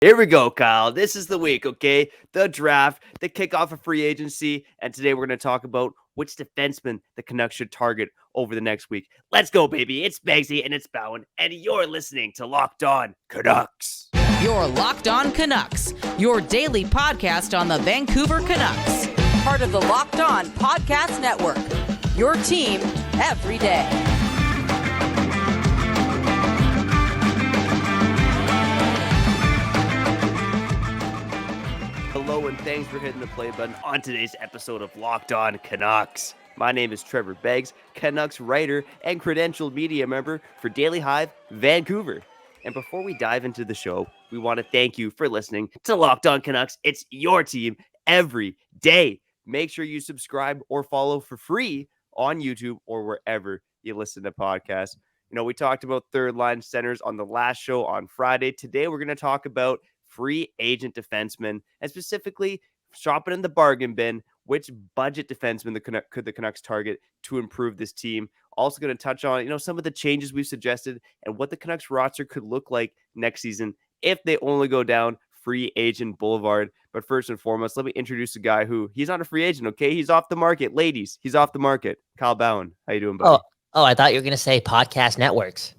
Here we go, Kyle. This is the week, okay? The draft, the kickoff of free agency, and today we're going to talk about which defenseman the Canucks should target over the next week. Let's go, baby. It's Bagsy and it's Bhawan, and you're listening to Locked On Canucks. You're Locked On Canucks, your daily podcast on the Vancouver Canucks. Part of the Locked On Podcast Network, your team every day. Hello, and thanks for hitting the play button on today's episode of Locked On Canucks. My name is Trevor Beggs, Canucks writer and credentialed media member for Daily Hive Vancouver. And before we dive into the show, we want to thank you for listening to Locked On Canucks. It's your team every day. Make sure you subscribe or follow for free on YouTube or wherever you listen to podcasts. You know, we talked about third line centers on the last show on Friday. Today, we're going to talk about free agent defensemen, and specifically shopping in the bargain bin, which budget defenseman could the Canucks target to improve this team. Also going to touch on, some of the changes we've suggested and what the Canucks roster could look like next season if they only go down free agent boulevard. But first and foremost, let me introduce a guy who he's not a free agent, okay? He's off the market. Ladies, he's off the market. Kyle Bhawan. How you doing, buddy? Oh, I thought you were going to say podcast networks.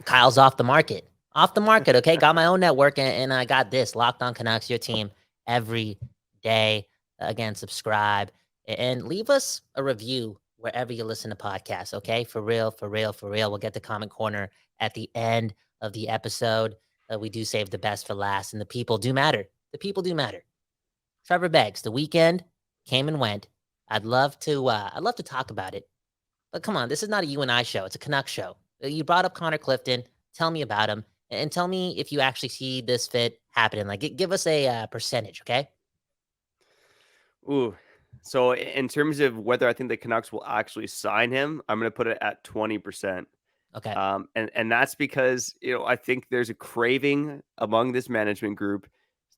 Kyle's off the market. Off the market, okay? Got my own network, and I got this. Locked On Canucks, your team every day. Again, subscribe and leave us a review wherever you listen to podcasts, okay? For real. We'll get the comment corner at the end of the episode. We do save the best for last, and the people do matter. The people do matter. Trevor Beggs, the weekend came and went. I'd love to talk about it, but come on, this is not a you and I show. It's a Canucks show. You brought up Connor Clifton. Tell me about him. And tell me if you actually see this fit happening. Like, give us a percentage, okay? Ooh, so in terms of whether I think the Canucks will actually sign him, I'm going to put it at 20%. Okay. And that's because, I think there's a craving among this management group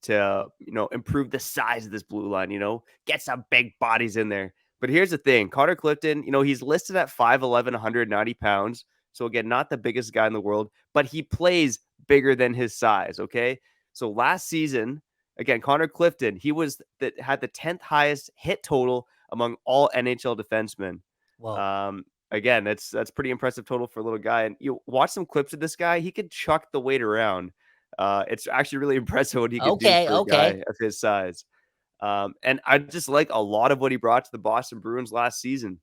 to, improve the size of this blue line, get some big bodies in there. But here's the thing, Connor Clifton, he's listed at 5'11", 190 pounds. So again, not the biggest guy in the world, but he plays bigger than his size, okay? So last season, again, Connor Clifton, had the 10th highest hit total among all NHL defensemen. Whoa. Again, that's pretty impressive total for a little guy. And you watch some clips of this guy, he could chuck the weight around. It's actually really impressive what he could do for a guy of his size. And I just like a lot of what he brought to the Boston Bruins last season.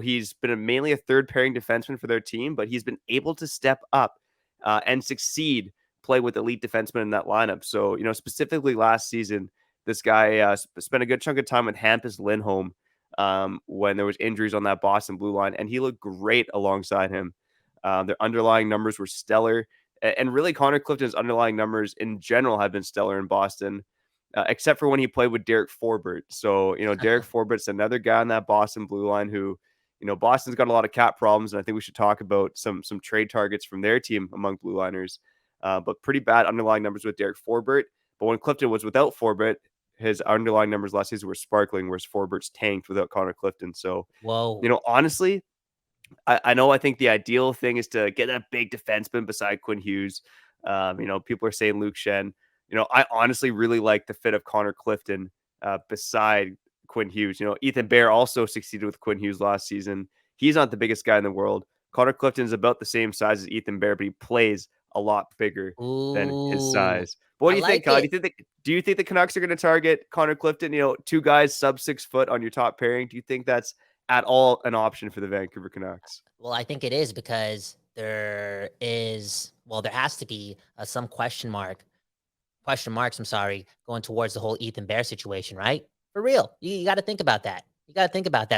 He's been mainly a third pairing defenseman for their team, but he's been able to step up and succeed, play with elite defensemen in that lineup. So, specifically last season, this guy spent a good chunk of time with Hampus Lindholm when there was injuries on that Boston blue line, and he looked great alongside him. Their underlying numbers were stellar, and really Connor Clifton's underlying numbers in general have been stellar in Boston, except for when he played with Derek Forbort. So, Derek Forbort's another guy on that Boston blue line who, Boston's got a lot of cap problems, and I think we should talk about some trade targets from their team among blue liners. But pretty bad underlying numbers with Derek Forbort. But when Clifton was without Forbort, his underlying numbers last season were sparkling, whereas Forbort's tanked without Connor Clifton. So, Whoa. Honestly, I think the ideal thing is to get a big defenseman beside Quinn Hughes. People are saying Luke Schenn. I honestly really like the fit of Connor Clifton beside Quinn Hughes. Ethan Bear also succeeded with Quinn Hughes last season. He's not the biggest guy in the world. Connor Clifton is about the same size as Ethan Bear, but he plays a lot bigger than his size. But what do you think, Kyle? Do you think the Canucks are going to target Connor Clifton? Two guys sub 6 foot on your top pairing. Do you think that's at all an option for the Vancouver Canucks? Well, I think it is because there has to be some question marks, going towards the whole Ethan Bear situation, right? For real. You got to think about that.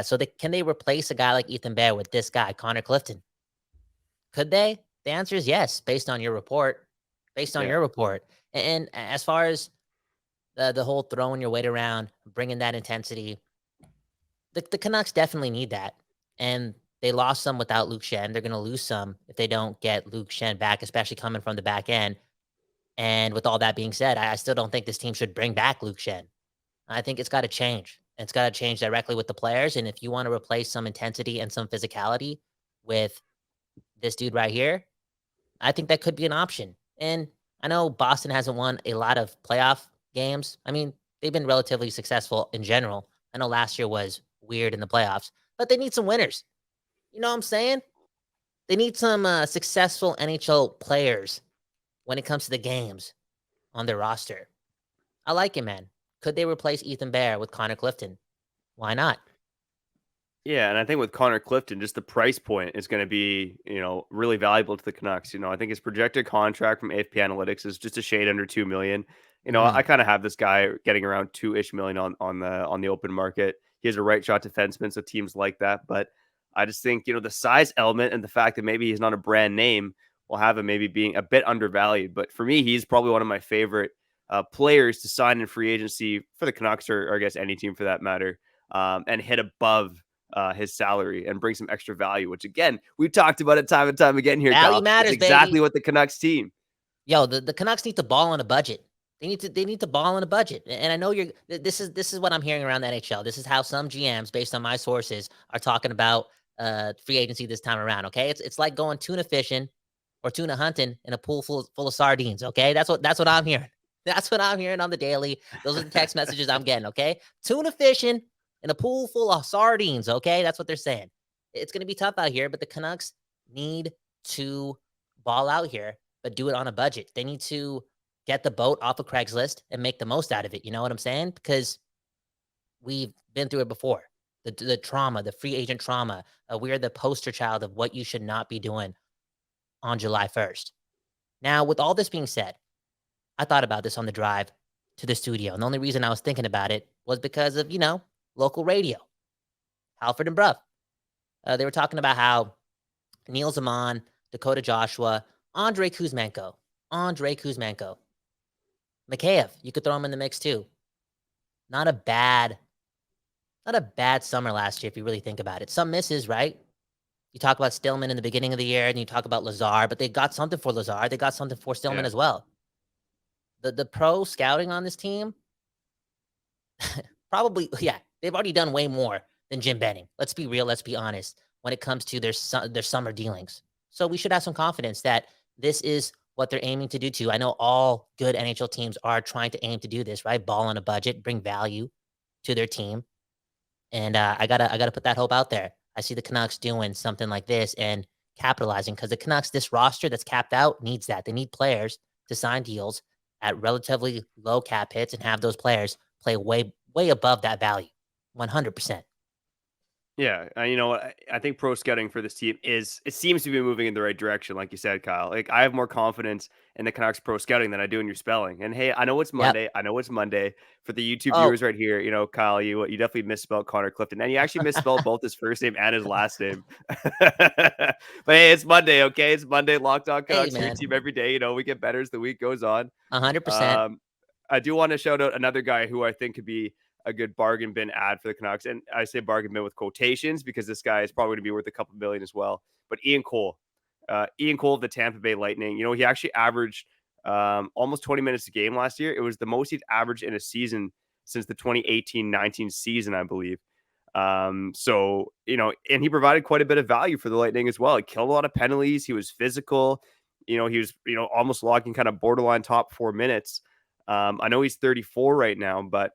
So can they replace a guy like Ethan Bear with this guy, Connor Clifton? Could they? The answer is yes, based on your report. And as far as the whole throwing your weight around, bringing that intensity, the Canucks definitely need that. And they lost some without Luke Schenn. They're going to lose some if they don't get Luke Schenn back, especially coming from the back end. And with all that being said, I still don't think this team should bring back Luke Schenn. I think it's got to change. It's got to change directly with the players. And if you want to replace some intensity and some physicality with this dude right here, I think that could be an option. And I know Boston hasn't won a lot of playoff games. I mean, they've been relatively successful in general. I know last year was weird in the playoffs, but they need some winners. You know what I'm saying? They need some successful NHL players when it comes to the games on their roster. I like it, man. Could they replace Ethan Bear with Connor Clifton? Why not? Yeah, and I think with Connor Clifton, just the price point is going to be, really valuable to the Canucks. I think his projected contract from AFP Analytics is just a shade under 2 million. Mhm. I kind of have this guy getting around 2-ish million on the open market. He has a right shot defenseman, so teams like that. But I just think, the size element and the fact that maybe he's not a brand name will have him maybe being a bit undervalued. But for me, he's probably one of my favorite players to sign in free agency for the Canucks, or I guess any team for that matter, and hit above his salary and bring some extra value, which again, we've talked about it time and time again here, Value Kyle. It's matters, exactly baby. what the Canucks team. Yo, the Canucks need to ball on a budget. They need to ball on a budget. And I know this is what I'm hearing around the NHL. This is how some GMs, based on my sources, are talking about free agency this time around. Okay. It's like going tuna fishing or tuna hunting in a pool full of sardines. Okay. That's what I'm hearing. That's what I'm hearing on the daily. Those are the text messages I'm getting. Okay. Tuna fishing in a pool full of sardines. Okay. That's what they're saying. It's gonna be tough out here, but the Canucks need to ball out here, but do it on a budget. They need to get the boat off of Craigslist and make the most out of it. You know what I'm saying? Because we've been through it before. The trauma, the free agent trauma. We're the poster child of what you should not be doing on July 1st. Now, with all this being said, I thought about this on the drive to the studio. And the only reason I was thinking about it was because of, local radio, Halford and Bruff. They were talking about how Neil Zaman, Dakota Joshua, Andre Kuzmenko, Mikheyev, you could throw him in the mix too. Not a bad, not a bad summer last year if you really think about it. Some misses, right? You talk about Stillman in the beginning of the year, and you talk about Lazar, but they got something for Lazar. They got something for Stillman Yeah. as well. The pro scouting on this team, probably, yeah, they've already done way more than Jim Benning. Let's be real. Let's be honest when it comes to their summer dealings. So we should have some confidence that this is what they're aiming to do too. I know all good NHL teams are trying to aim to do this, right? Ball on a budget, bring value to their team. And I gotta put that hope out there. I see the Canucks doing something like this and capitalizing, because the Canucks, this roster that's capped out, needs that. They need players to sign deals at relatively low cap hits and have those players play way above that value, 100%. Yeah, you know what? I think pro scouting for this team it seems to be moving in the right direction, like you said, Kyle. Like I have more confidence in the Canucks pro scouting than I do in your spelling. And hey, I know it's Yep. Monday. I know it's Monday for the YouTube Oh, viewers right here. Kyle, you definitely misspelled Connor Clifton, and you actually misspelled both his first name and his last name. But hey, it's Monday, okay? It's Monday. Locked On hey Canucks, your man, team every day. We get better as the week goes on. 100%. Um, I do want to shout out another guy who I think could be a good bargain bin ad for the Canucks. And I say bargain bin with quotations because this guy is probably going to be worth a couple million as well. But Ian Cole of the Tampa Bay Lightning, he actually averaged almost 20 minutes a game last year. It was the most he'd averaged in a season since the 2018-19 season, I believe. So, and he provided quite a bit of value for the Lightning as well. He killed a lot of penalties. He was physical. He was, almost logging kind of borderline top 4 minutes. I know he's 34 right now, but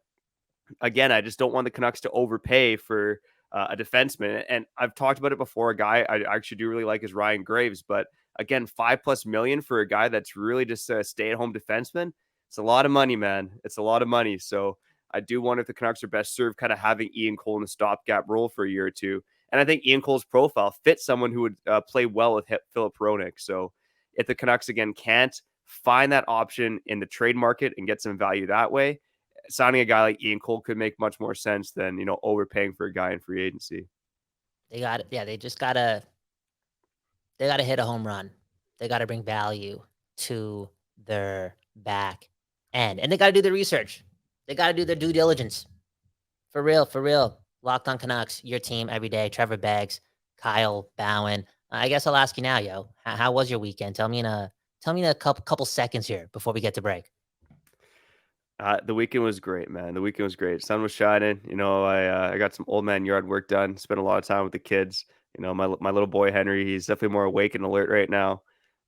again, I just don't want the Canucks to overpay for a defenseman. And I've talked about it before. A guy I actually do really like is Ryan Graves, but again, 5+ million for a guy that's really just a stay-at-home defenseman. It's a lot of money, man. It's a lot of money. So I do wonder if the Canucks are best served kind of having Ian Cole in a stopgap role for a year or two. And I think Ian Cole's profile fits someone who would play well with Philip Hronek. So if the Canucks again can't find that option in the trade market and get some value that way, signing a guy like Ian Cole could make much more sense than, overpaying for a guy in free agency. They got it. Yeah, they gotta hit a home run. They gotta bring value to their back end. And they gotta do their research. They gotta do their due diligence. For real, for real. Locked On Canucks, your team every day. Trevor Beggs, Kyle Bhawan. I guess I'll ask you now, yo. How was your weekend? Tell me in a couple seconds here before we get to break. The weekend was great, man. The weekend was great. Sun was shining. I got some old man yard work done. Spent a lot of time with the kids. My little boy Henry, he's definitely more awake and alert right now.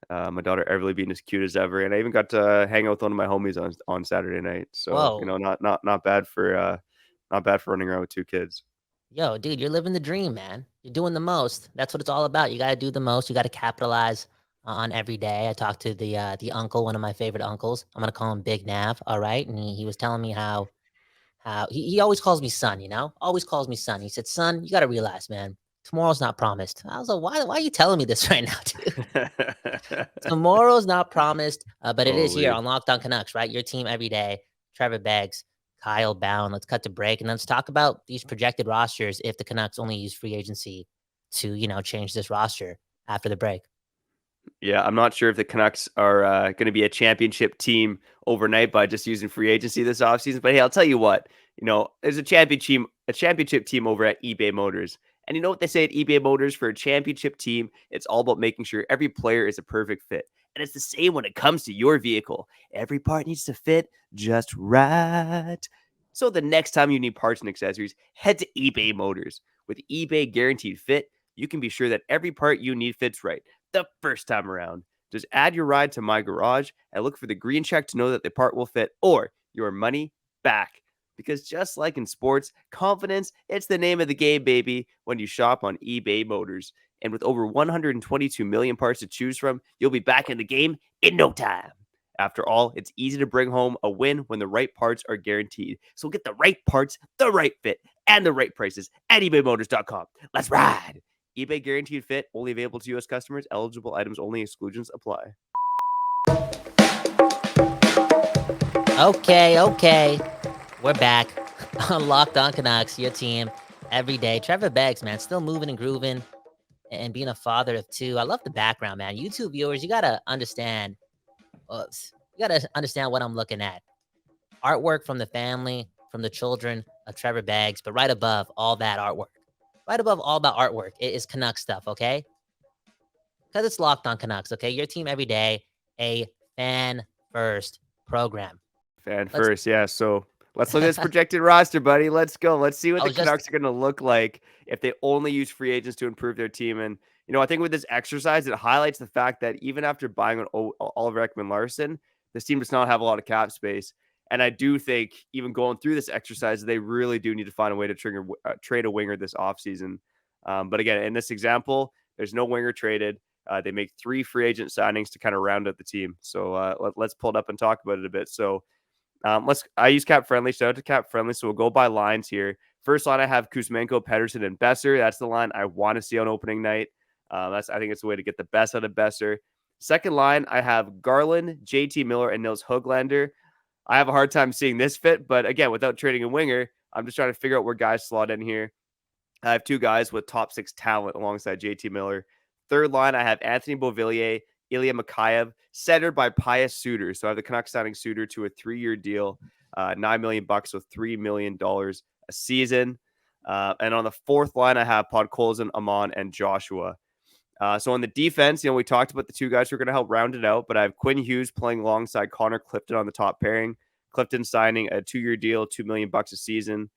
My daughter Everly being as cute as ever, and I even got to hang out with one of my homies on Saturday night. So Whoa. not bad for running around with 2 kids. Yo, dude, you're living the dream, man. You're doing the most. That's what it's all about. You got to do the most. You got to capitalize on every day. I talked to the uncle, one of my favorite uncles. I'm gonna call him Big Nav. All right, and he was telling me how he always calls me son. Always calls me son. He said, "Son, you got to realize, man, tomorrow's not promised." I was like, "Why are you telling me this right now, dude? Tomorrow's not promised, but it is here Holy. on Locked On Canucks, right? Your team every day. Trevor Beggs, Kyle Bhawan. Let's cut to break and let's talk about these projected rosters if the Canucks only use free agency to, change this roster after the break. Yeah, I'm not sure if the Canucks are going to be a championship team overnight by just using free agency this offseason. But hey, I'll tell you what, there's a championship team over at eBay Motors. And you know what they say at eBay Motors for a championship team? It's all about making sure every player is a perfect fit. And it's the same when it comes to your vehicle. Every part needs to fit just right. So the next time you need parts and accessories, head to eBay Motors. With eBay Guaranteed Fit, you can be sure that every part you need fits right the first time around. Just add your ride to My Garage and look for the green check to know that the part will fit or your money back. Because just like in sports, confidence, it's the name of the game, baby, when you shop on eBay Motors. And with over 122 million parts to choose from, you'll be back in the game in no time. After all, it's easy to bring home a win when the right parts are guaranteed. So get the right parts, the right fit, and the right prices at ebaymotors.com. Let's ride! eBay Guaranteed Fit, only available to U.S. customers. Eligible items only. Exclusions apply. Okay. We're back on Locked On Canucks, your team every day. Trevor Beggs, man, still moving and grooving and being a father of 2. I love the background, man. YouTube viewers, you got to understand. What I'm looking at. Artwork from the family, from the children of Trevor Beggs, but right above all that artwork. Right above all that artwork is Canucks stuff, okay? Because it's Locked On Canucks, okay? Your team every day, a fan-first program. First, yeah. So let's look at this projected roster, buddy. Let's go. Let's see what the Canucks are going to look like if they only use free agents to improve their team. And, I think with this exercise, it highlights the fact that even after buying an Oliver-ekman-larsson, this team does not have a lot of cap space. And I do think even going through this exercise, they really do need to find a way to trade a winger this offseason. But again, in this example, there's no winger traded. They make 3 free agent signings to kind of round out the team. So let's pull it up and talk about it a bit. So I use Cap Friendly. Shout out to Cap Friendly. So we'll go by lines here. First line, I have Kuzmenko, Pettersson, and Besser. That's the line I want to see on opening night. I think it's the way to get the best out of Besser. Second line, I have Garland, JT Miller, and Nils Höglander. I have a hard time seeing this fit, but again, without trading a winger, I'm just trying to figure out where guys slot in here. I have 2 guys with top 6 talent alongside JT Miller. Third line, I have Anthony Beauvillier, Ilya Mikheyev, centered by Pius Suter. So I have the Canucks signing Suter to a 3-year deal, $9 million, so $3 million a season. And on the fourth line, I have Podkolzin, Amon, and Joshua. So on the defense, we talked about the 2 guys who are going to help round it out, but I have Quinn Hughes playing alongside Connor Clifton on the top pairing. Clifton signing a 2-year deal, $2 million a season.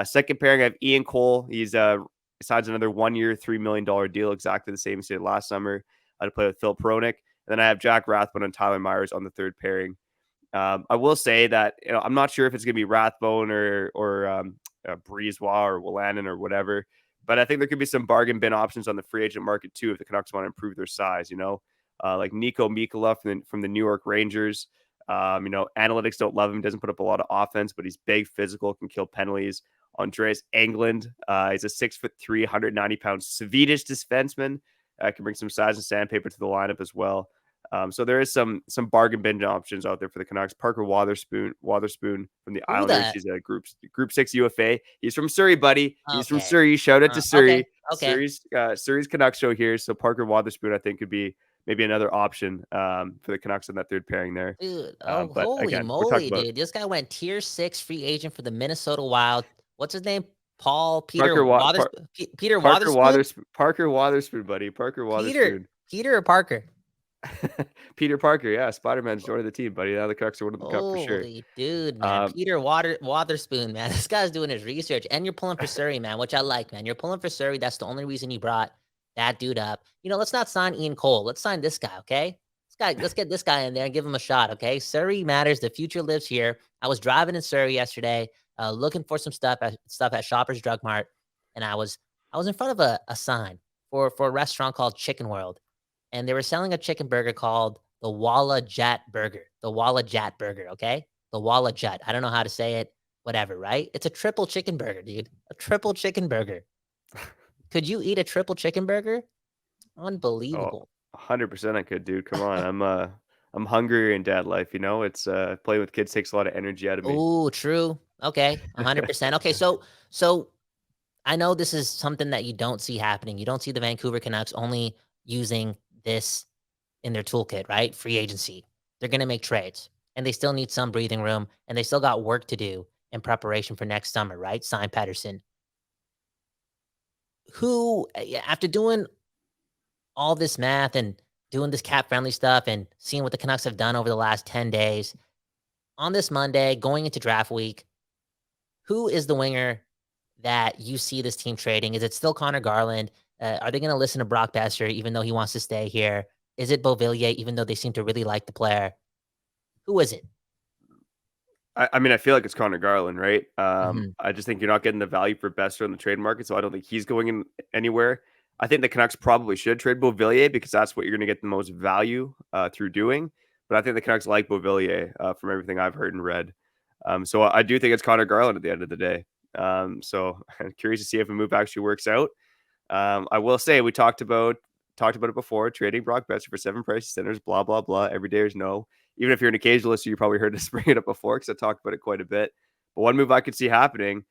Second pairing, I have Ian Cole. He's signs another 1-year, $3 million deal, exactly the same as he did last summer to play with Phil Pronik. And then I have Jack Rathbone and Tyler Myers on the third pairing. I will say that I'm not sure if it's going to be Rathbone or Brisebois or Willanen or whatever. But I think there could be some bargain bin options on the free agent market, too, if the Canucks want to improve their size, like Nico Mikkola from the New York Rangers. Analytics don't love him, doesn't put up a lot of offense, but he's big, physical, can kill penalties. Andreas Englund, he's a 6'3", 190-pound Swedish defenseman. Can bring some size and sandpaper to the lineup as well. So there is some bargain bin options out there for the Canucks. Parker Wotherspoon from the Islanders. He's a Group 6 UFA. He's from Surrey, buddy. He's from Surrey. Shout out to Surrey. Okay. Surrey's Canucks show here. So Parker Wotherspoon, I think, could be maybe another option for the Canucks on that third pairing there. Dude, But holy again, moly, dude. This guy went tier 6 free agent for the Minnesota Wild. What's his name? Peter Wotherspoon, Parker Wotherspoon, buddy. Parker Wotherspoon. Peter or Parker? Peter Parker, yeah. Spider-Man's joining the team, buddy. Now the Canucks are winning the cup for sure. Holy dude, man. Peter Wotherspoon, man. This guy's doing his research. And you're pulling for Surrey, man, which I like, man. You're pulling for Surrey. That's the only reason you brought that dude up. Let's not sign Ian Cole. Let's sign this guy, okay? Let's get this guy in there and give him a shot, okay? Surrey matters. The future lives here. I was driving in Surrey yesterday, looking for some stuff at Shoppers Drug Mart, and I was in front of a sign for a restaurant called Chicken World, and they were selling a chicken burger called the Walla Jat Burger. The Walla Jat Burger, okay? The Walla Jat. I don't know how to say it. Whatever, right? It's a triple chicken burger, dude. A triple chicken burger. Could you eat a triple chicken burger? Oh, Unbelievable. 100% I could, dude. Come on. I'm hungrier in dad life, you know? It's playing with kids takes a lot of energy out of me. Oh, true. Okay, 100%. Okay, so I know this is something that you don't see happening. You don't see the Vancouver Canucks only using this in their toolkit, right? Free agency. They're going to make trades, and they still need some breathing room, and they still got work to do in preparation for next summer, right? Sign Patterson. Who, after doing all this math and doing this cap friendly stuff and seeing what the Canucks have done over the last 10 days, on this Monday, going into draft week, who is the winger that you see this team trading? Is it still Connor Garland? Are they going to listen to Brock Besser, even though he wants to stay here? Is it Beauvillier, even though they seem to really like the player? Who is it? I mean, I feel like it's Connor Garland, right? Mhm. I just think you're not getting the value for Besser in the trade market, so I don't think he's going in anywhere. I think the Canucks probably should trade Beauvillier because that's what you're going to get the most value through doing. But I think the Canucks like Beauvillier from everything I've heard and read. So I do think it's Connor Garland at the end of the day. So I'm curious to see if a move actually works out. I will say we talked about it before, trading Brock Besser for 7 pricey centers, blah, blah, blah. Every day is no. Even if you're an occasionalist, you probably heard us bring it up before because I talked about it quite a bit. But one move I could see happening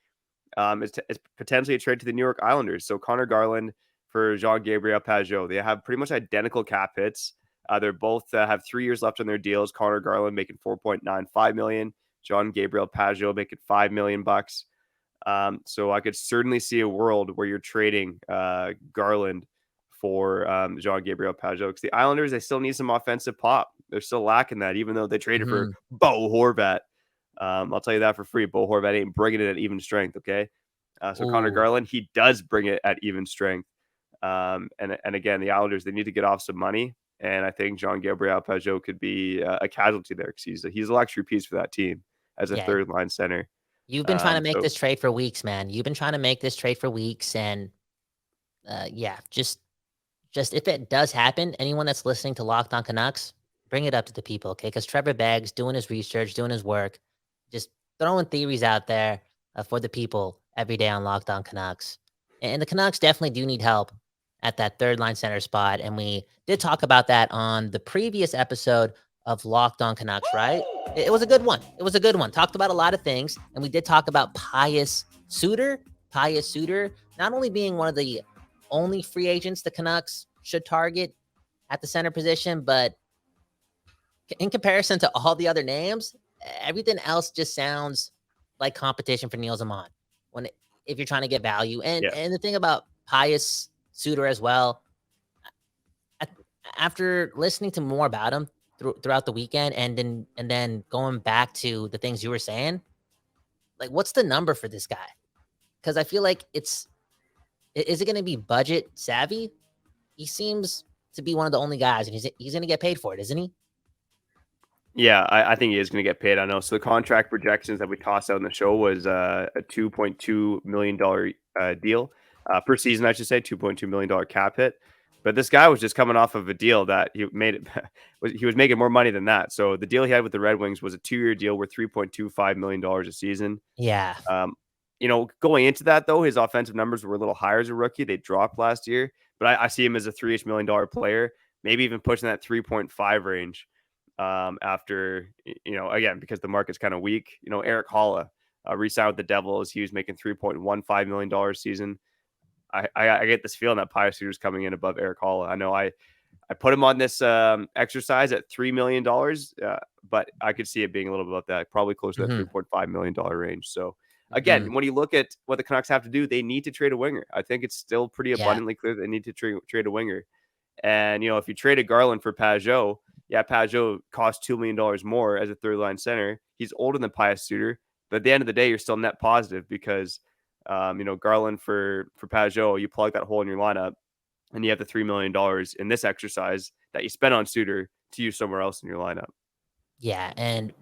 is potentially a trade to the New York Islanders. So Connor Garland for Jean-Gabriel Pageau. They have pretty much identical cap hits. They're both have 3 years left on their deals. Connor Garland making $4.95 million. Jean-Gabriel Pageau making $5 million bucks. So I could certainly see a world where you're trading Garland for Jean-Gabriel Pageau because the Islanders, they still need some offensive pop. They're still lacking that, even though they traded for Bo Horvat. I'll tell you that for free. Bo Horvat ain't bringing it at even strength, okay? So Connor Garland, he does bring it at even strength. And again, the Islanders, they need to get off some money. And I think Jean-Gabriel Pageau could be a casualty there because he's a luxury piece for that team as a third line center. You've been trying to make this trade for weeks, man. You've been trying to make this trade for weeks. And just if it does happen, anyone that's listening to Locked On Canucks, bring it up to the people, okay? Because Trevor Beggs doing his research, doing his work, just throwing theories out there for the people every day on Locked On Canucks. And the Canucks definitely do need help at that third line center spot. And we did talk about that on the previous episode of Locked On Canucks, right? It was a good one. It was a good one. Talked about a lot of things. And we did talk about Pius Suter, not only being one of the only free agents the Canucks should target at the center position, but in comparison to all the other names, everything else just sounds like competition for Neil Zaman if you're trying to get value. And the thing about Pius Suter as well, after listening to more about him throughout the weekend and then going back to the things you were saying, like, what's the number for this guy? Because I feel like is it going to be budget savvy? He seems to be one of the only guys, and he's going to get paid for it, isn't he? Yeah, I think he is going to get paid. I know. So the contract projections that we tossed out in the show was a $2.2 million deal per season, I should say, $2.2 million cap hit. But this guy was just coming off of a deal that he was making more money than that. So the deal he had with the Red Wings was a 2-year deal worth $3.25 million a season. Yeah. Going into that, though, his offensive numbers were a little higher as a rookie. They dropped last year. But I see him as a $3 million player, maybe even pushing that 3.5 range after, again, because the market's kind of weak. Eric Holla re-signed with the Devils. He was making $3.15 million a season. I get this feeling that Pius Suter's coming in above Eric Holla. I know I put him on this exercise at $3 million, but I could see it being a little bit about that, probably close to that $3.5 million range. So again, when you look at what the Canucks have to do, they need to trade a winger. I think it's still pretty abundantly clear they need to trade a winger. And, if you traded Garland for Pageau, Pageau costs $2 million more as a third line center. He's older than Pius Suter, but at the end of the day, you're still net positive because, Garland for Pageau, you plug that hole in your lineup and you have the $3 million in this exercise that you spent on Suter to use somewhere else in your lineup. Yeah, and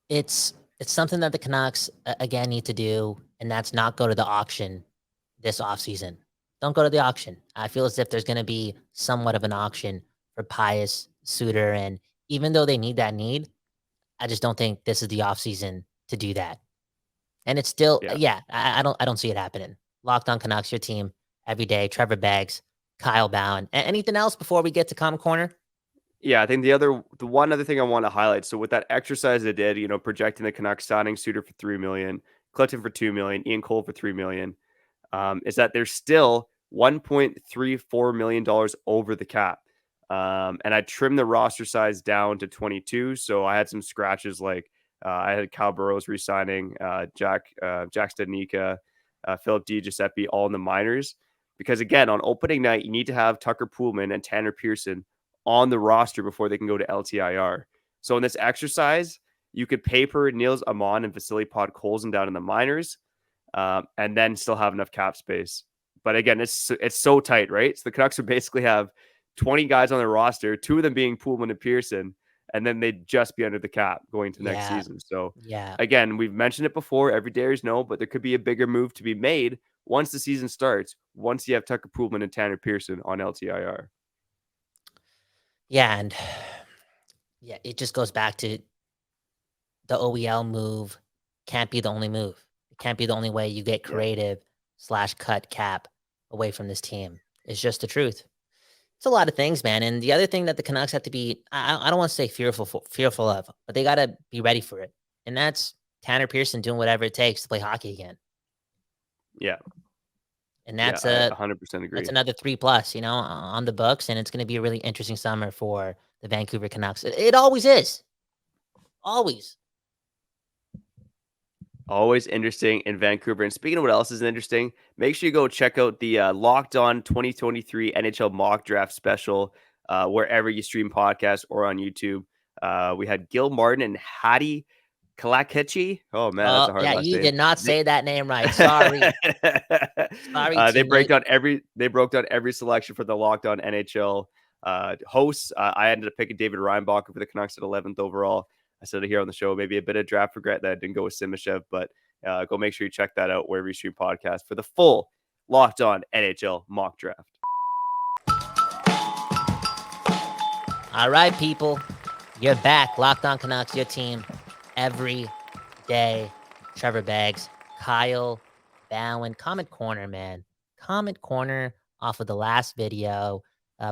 it's something that the Canucks again need to do, and that's not go to the auction this offseason. Don't go to the auction. I feel as if there's going to be somewhat of an auction for Pius, Suter, and even though they need that need, I just don't think this is the offseason to do that. And it's still, I don't see it happening. Locked On Canucks, your team every day. Trevor Beggs, Kyle Bhawan. Anything else before we get to Common Corner? Yeah, I think the one other thing I want to highlight. So with that exercise they did, projecting the Canucks signing Suter for $3 million, Clifton for $2 million, Ian Cole for $3 million, is that they're still $1.34 million over the cap. And I trimmed the roster size down to 22. So I had some scratches like I had Kyle Burrows re-signing, Jack Studnicka, Philip DiGiuseppe, all in the minors. Because again, on opening night, you need to have Tucker Poolman and Tanner Pearson on the roster before they can go to LTIR. So in this exercise, you could paper Niels Amon and Vasily Podkolzin down in the minors, and then still have enough cap space. But again, it's so tight, right? So the Canucks would basically have 20 guys on their roster, 2 of them being Poolman and Pearson, and then they'd just be under the cap going to next season. So again, we've mentioned it before, every Dayers know, but there could be a bigger move to be made once the season starts, once you have Tucker Poolman and Tanner Pearson on LTIR. Yeah, and it just goes back to the OEL move can't be the only move. It can't be the only way you get creative / cut cap away from this team. It's just the truth. It's a lot of things, man. And the other thing that the Canucks have to be, I don't want to say fearful of, but they got to be ready for it. And that's Tanner Pearson doing whatever it takes to play hockey again. Yeah. And that's I 100% agree. That's another 3+ on the books. And it's going to be a really interesting summer for the Vancouver Canucks. It always is. Always. Always interesting in Vancouver. And speaking of what else is interesting, make sure you go check out the Locked On 2023 NHL Mock Draft Special wherever you stream podcasts or on YouTube. We had Gil Martin and Hadi Kalakechi. Oh, man, that's a hard last name. Yeah, you did not say that name right. Sorry. Sorry, they broke down every selection for the Locked On NHL hosts. I ended up picking David Reinbacher for the Canucks at 11th overall. I said it here on the show, maybe a bit of draft regret that I didn't go with Simashev, but go make sure you check that out wherever you stream podcast for the full Locked On NHL mock draft. All right, people, you're back. Locked On Canucks, your team every day. Trevor Beggs, Kyle Bhawan, comment corner, man. Comment corner off of the last video.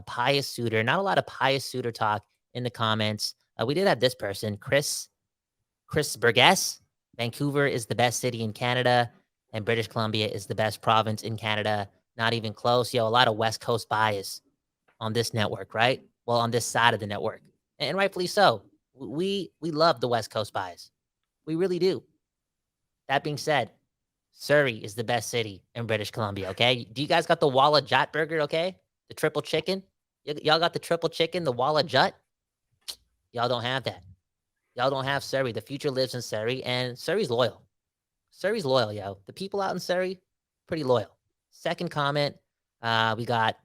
Pius Suter, not a lot of Pius Suter talk in the comments. We did have this person, Chris Burgess. Vancouver is the best city in Canada, and British Columbia is the best province in Canada. Not even close. A lot of West Coast bias on this network, right? Well, on this side of the network, and rightfully so. We love the West Coast bias. We really do. That being said, Surrey is the best city in British Columbia, okay? Do you guys got the Walla Jut burger, okay? The triple chicken? Y'all got the triple chicken, the Walla Jut? Y'all don't have that. Y'all don't have Surrey. The future lives in Surrey, and Surrey's loyal. Surrey's loyal, yo. The people out in Surrey, pretty loyal. Second comment, we got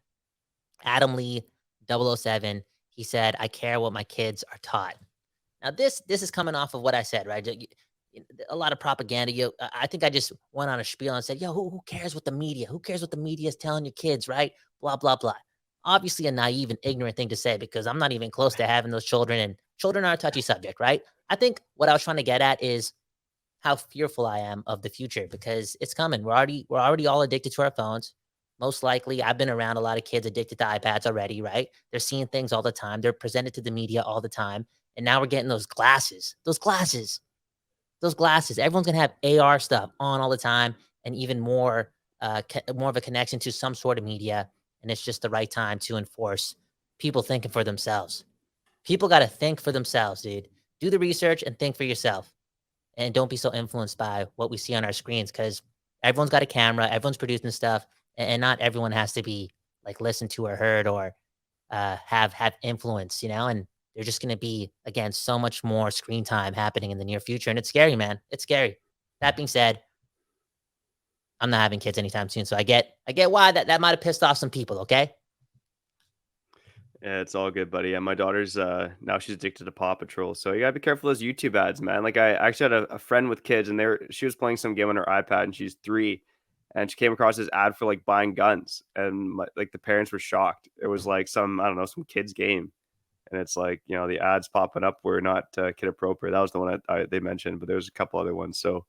Adam Lee 007. He said, I care what my kids are taught. Now, this is coming off of what I said, right? A lot of propaganda. I think I just went on a spiel and said, who cares what the media? Who cares what the media is telling your kids, right? Blah, blah, blah. Obviously a naive and ignorant thing to say because I'm not even close to having those children, and children are a touchy subject, right? I think what I was trying to get at is how fearful I am of the future because it's coming. We're already all addicted to our phones. Most likely, I've been around a lot of kids addicted to iPads already, right? They're seeing things all the time. They're presented to the media all the time. And now we're getting those glasses. Everyone's going to have AR stuff on all the time and even more of a connection to some sort of media. And it's just the right time to enforce people thinking for themselves. People got to think for themselves, dude. Do the research and think for yourself. And don't be so influenced by what we see on our screens because everyone's got a camera, everyone's producing stuff, and not everyone has to be like listened to or heard or have influence, and there's just going to be, again, so much more screen time happening in the near future. And it's scary, man. It's scary. That being said, I'm not having kids anytime soon. So I get why that might have pissed off some people. Okay. Yeah, it's all good, buddy. Yeah, my daughter's now she's addicted to Paw Patrol, so you gotta be careful of those YouTube ads, man. Like I actually had a friend with kids, and she was playing some game on her iPad, and she's 3, and she came across this ad for like buying guns, and like the parents were shocked. It was like some I don't know some kids game, and it's like the ads popping up were not kid appropriate. That was the one they mentioned, but there's a couple other ones. So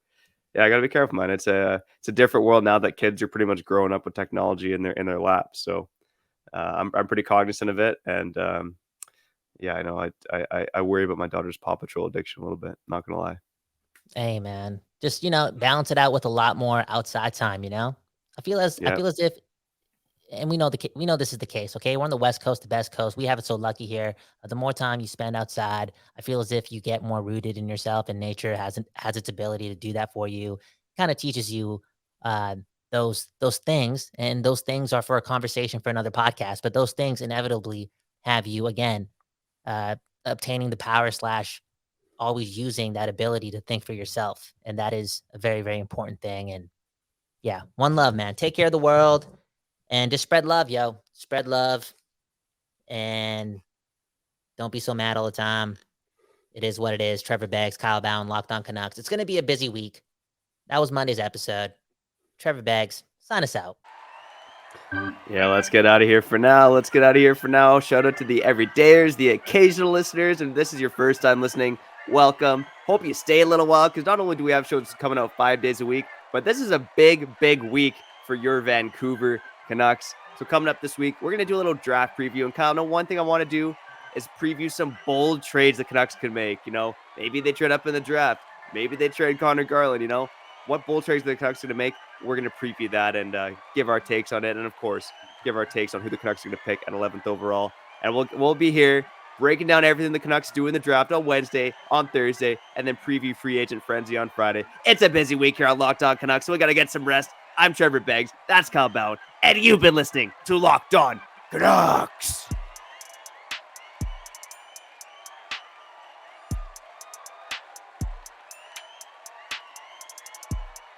yeah, I gotta be careful, man. It's a different world now that kids are pretty much growing up with technology in their laps. So I'm pretty cognizant of it, and yeah, I know I worry about my daughter's Paw Patrol addiction a little bit. Not gonna lie. Hey man, just balance it out with a lot more outside time. I Yeah, feel as if, and we know this is the case. Okay, we're on the West Coast, the best coast. We have it so lucky here. The more time you spend outside, I feel as if you get more rooted in yourself, and nature has its ability to do that for you. Kind of teaches you uh, those things, and those things are for a conversation for another podcast. But those things inevitably have you again uh, obtaining the power slash always using that ability to think for yourself, and that is a very very important thing. And yeah, one love, man. Take care of the world and just spread love, yo. Spread love and don't be so mad all the time. It is what it is. Trevor Beggs, Kyle Bhawan, Locked On Canucks. It's going to be a busy week. That was Monday's episode. Trevor Beggs, sign us out. yeah. Let's get out of here for now. Shout out to the everydayers, the occasional listeners, and if this is your first time listening, welcome. Hope you stay a little while, because not only do we have shows coming out 5 days a week, but this is a big week for your Vancouver Canucks. So coming up this week, we're going to do a little draft preview. And Kyle, one thing I want to do is preview some bold trades the Canucks could make. Maybe they trade up in the draft. Maybe they trade Connor Garland. What bold trades the Canucks are going to make? We're going to preview that and give our takes on it. And of course, give our takes on who the Canucks are going to pick at 11th overall. And we'll be here breaking down everything the Canucks do in the draft on Wednesday, on Thursday, and then preview free agent frenzy on Friday. It's a busy week here on Locked On Canucks, so we got to get some rest. I'm Trevor Beggs. That's Kyle Bhawan. And you've been listening to Locked On Canucks.